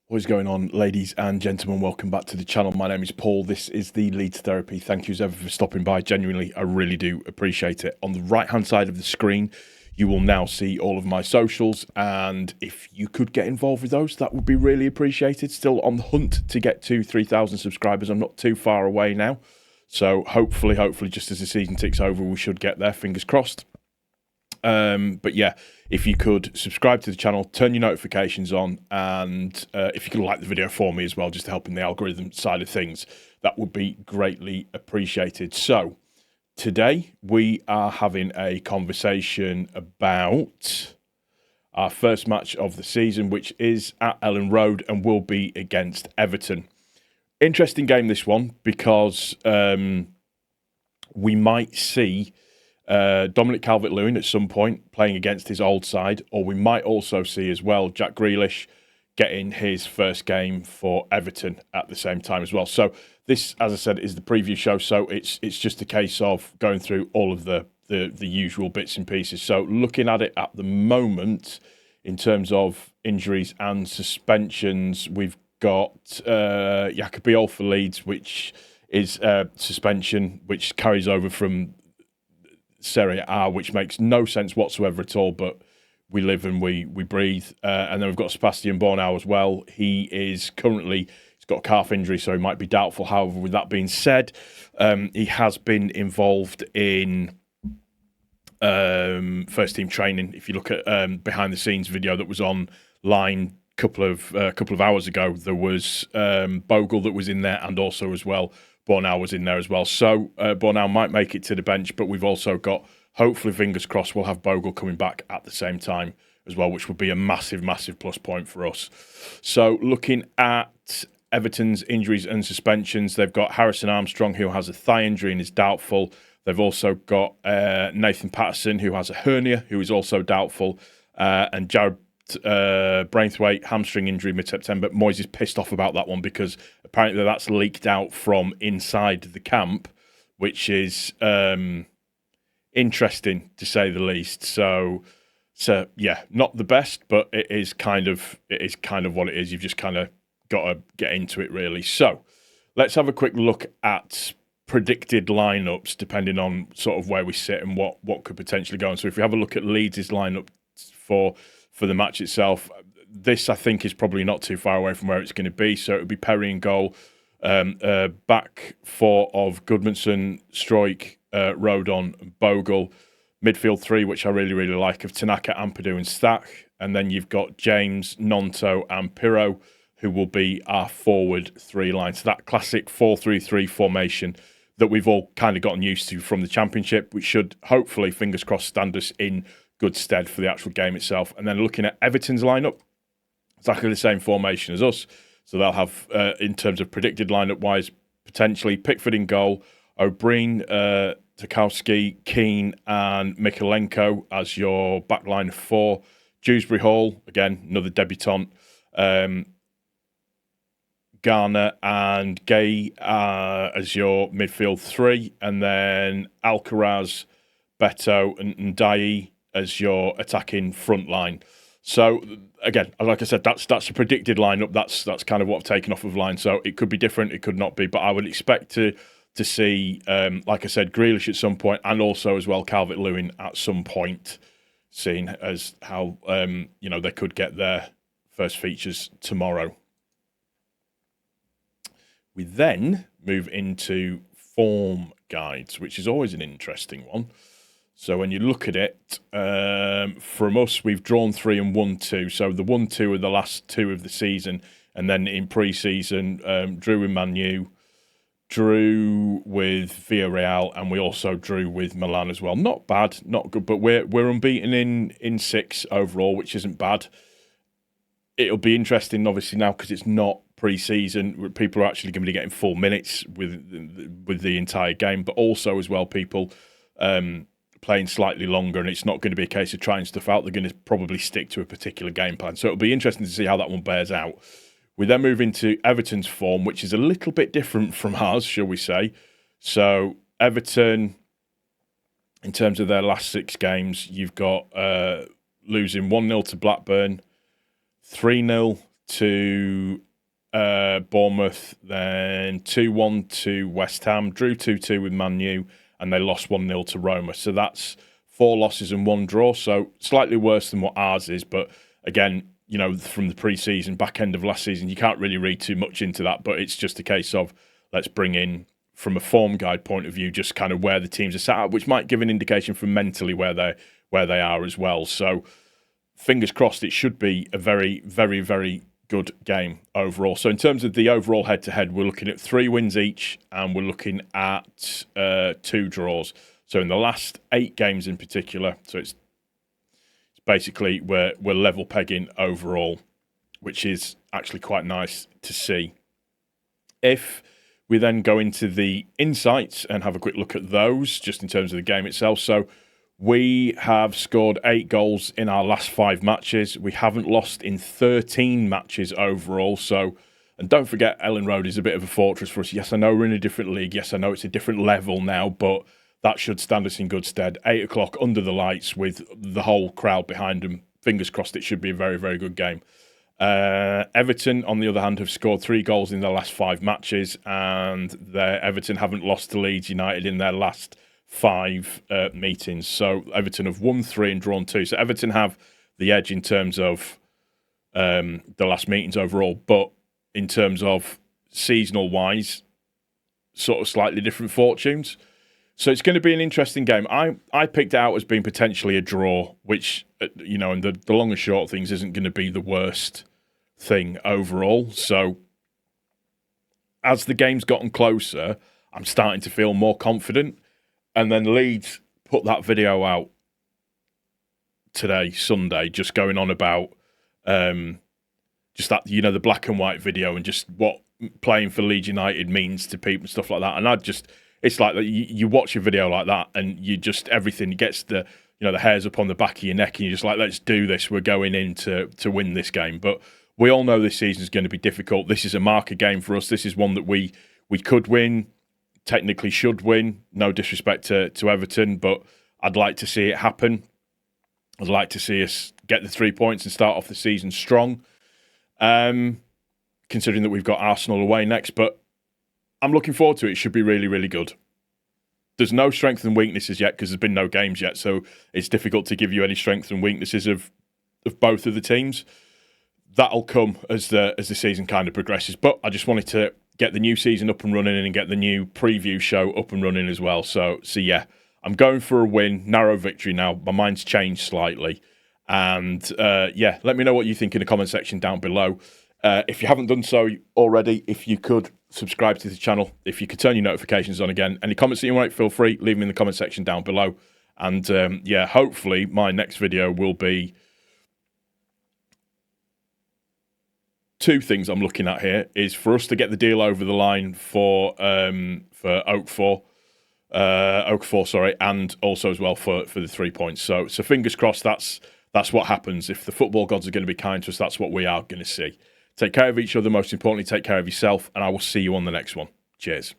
What is going on, ladies and gentlemen? Welcome back to the channel. My name is Paul. This is the Leeds Therapy. Thank you as ever for stopping by. Genuinely, I really do appreciate it. On the right-hand side of the screen, you will now see all of my socials, and if you could get involved with those, that would be really appreciated. Still on the hunt to get to 3,000 subscribers. I'm not too far away now, so hopefully, just as the season ticks over, we should get there. Fingers crossed. But yeah, if you could subscribe to the channel, turn your notifications on, and if you could like the video for me as well, just to help in the algorithm side of things, that would be greatly appreciated. So today we are having a conversation about our first match of the season, which is at Elland Road and will be against Everton. Interesting game, this one, because we might see Dominic Calvert-Lewin at some point playing against his old side, or we might also see as well Jack Grealish getting his first game for Everton at the same time as well. So this, as I said, is the preview show, so it's just a case of going through all of the usual bits and pieces. So looking at it at the moment, in terms of injuries and suspensions, we've got Jacobiol for Leeds, which is suspension, which carries over from Serie A, which makes no sense whatsoever at all, but we live and we breathe. And then we've got Sebastian Bornau as well. He is currently, he's got a calf injury, so he might be doubtful. However, with that being said, he has been involved in first team training. If you look at behind the scenes video that was online a couple of hours ago, there was Bogle that was in there, and also as well Bornau was in there as well. So Bornau might make it to the bench, but we've also got, hopefully, fingers crossed, we'll have Bogle coming back at the same time as well, which would be a massive, massive plus point for us. So looking at Everton's injuries and suspensions, they've got Harrison Armstrong, who has a thigh injury and is doubtful. They've also got Nathan Patterson, who has a hernia, who is also doubtful, and Jared Braithwaite, hamstring injury mid-September. Moyes is pissed off about that one because apparently that's leaked out from inside the camp, which is interesting to say the least. So yeah, not the best, but it is kind of what it is. You've just kind of got to get into it, really. So let's have a quick look at predicted lineups depending on sort of where we sit and what could potentially go on. So if we have a look at Leeds' lineup for the match itself, this I think is probably not too far away from where it's going to be. So it would be Perry in goal, back four of Goodmanson, Struijk, Rodon, and Bogle, midfield three, which I really, really like, of Tanaka, Ampadu and Stack, and then you've got James, Nonto and Pirro, who will be our forward three line. So that classic 4-3-3 formation that we've all kind of gotten used to from the Championship, which should hopefully, fingers crossed, stand us in good stead for the actual game itself. And then looking at Everton's lineup, exactly the same formation as us. So they'll have, in terms of predicted lineup-wise, potentially Pickford in goal, O'Brien, Tarkowski, Keane and Mikalenko as your backline of four. Dewsbury Hall, again, another debutant. Garner and Gay as your midfield three. And then Alcaraz, Beto and Ndiaye as your attacking front line. So again, like I said, that's a predicted lineup. That's kind of what I've taken off of line. So it could be different, it could not be, but I would expect to see, like I said, Grealish at some point, and also as well Calvert-Lewin at some point, seeing as how they could get their first features tomorrow. We then move into form guides, which is always an interesting one. So when you look at it, from us, we've drawn 3 and won 2. So the 1-2 are the last 2 of the season. And then in pre-season, drew with Man U, drew with Villarreal, and we also drew with Milan as well. Not bad, not good, but we're unbeaten in 6 overall, which isn't bad. It'll be interesting, obviously, now because it's not pre-season. People are actually going to be getting full minutes with the entire game, but also as well people playing slightly longer, and it's not going to be a case of trying stuff out. They're going to probably stick to a particular game plan. So it'll be interesting to see how that one bears out. We then move into Everton's form, which is a little bit different from ours, shall we say. So Everton, in terms of their last 6 games, you've got losing 1-0 to Blackburn, 3-0 to Bournemouth, then 2-1 to West Ham, drew 2-2 with Man U, and they lost 1-0 to Roma. So that's 4 losses and 1 draw, so slightly worse than what ours is. But again, you know, from the pre-season, back end of last season, you can't really read too much into that, but it's just a case of let's bring in, from a form guide point of view, just kind of where the teams are sat at, which might give an indication from mentally where they are as well. So fingers crossed, it should be a very, very, very good game overall. So in terms of the overall head-to-head, we're looking at 3 wins each, and we're looking at 2 draws. So in the last 8 games in particular, so it's basically we're level pegging overall, which is actually quite nice to see. If we then go into the insights and have a quick look at those, just in terms of the game itself. So we have scored 8 goals in our last 5 matches. We haven't lost in 13 matches overall. So, and don't forget, Elland Road is a bit of a fortress for us. Yes, I know we're in a different league. Yes, I know it's a different level now, but that should stand us in good stead. 8 o'clock under the lights with the whole crowd behind them. Fingers crossed, it should be a very, very good game. Everton, on the other hand, have scored 3 goals in their last 5 matches, and Everton haven't lost to Leeds United in their last 5 meetings. So Everton have won 3 and drawn 2. So Everton have the edge in terms of the last meetings overall, but in terms of seasonal-wise, sort of slightly different fortunes. So it's going to be an interesting game. I picked it out as being potentially a draw, which, you know, and the long and short of things isn't going to be the worst thing overall. So as the game's gotten closer, I'm starting to feel more confident. And then Leeds put that video out today, Sunday, just going on about just that, you know, the black and white video and just what playing for Leeds United means to people and stuff like that. And it's like you watch a video like that and you just, everything gets the hairs up on the back of your neck and you're just like, let's do this. We're going in to win this game. But we all know this season is going to be difficult. This is a marker game for us. This is one that we could win, technically should win. No disrespect to Everton, but I'd like to see it happen. I'd like to see us get the 3 points and start off the season strong, considering that we've got Arsenal away next. But I'm looking forward to it. It should be really, really good. There's no strengths and weaknesses yet because there's been no games yet, so it's difficult to give you any strengths and weaknesses of both of the teams. That'll come as the season kind of progresses. But I just wanted to get the new season up and running and get the new preview show up and running as well. So yeah, I'm going for a win, narrow victory now. My mind's changed slightly. And yeah, let me know what you think in the comment section down below. If you haven't done so already, if you could subscribe to the channel, if you could turn your notifications on again. Any comments that you want, feel free, leave them in the comment section down below. And yeah, hopefully my next video will be 2 things I'm looking at here is for us to get the deal over the line for Okafor, and also as well for the 3 points. So fingers crossed that's what happens. If the football gods are going to be kind to us, that's what we are going to see. Take care of each other. Most importantly, take care of yourself, and I will see you on the next one. Cheers.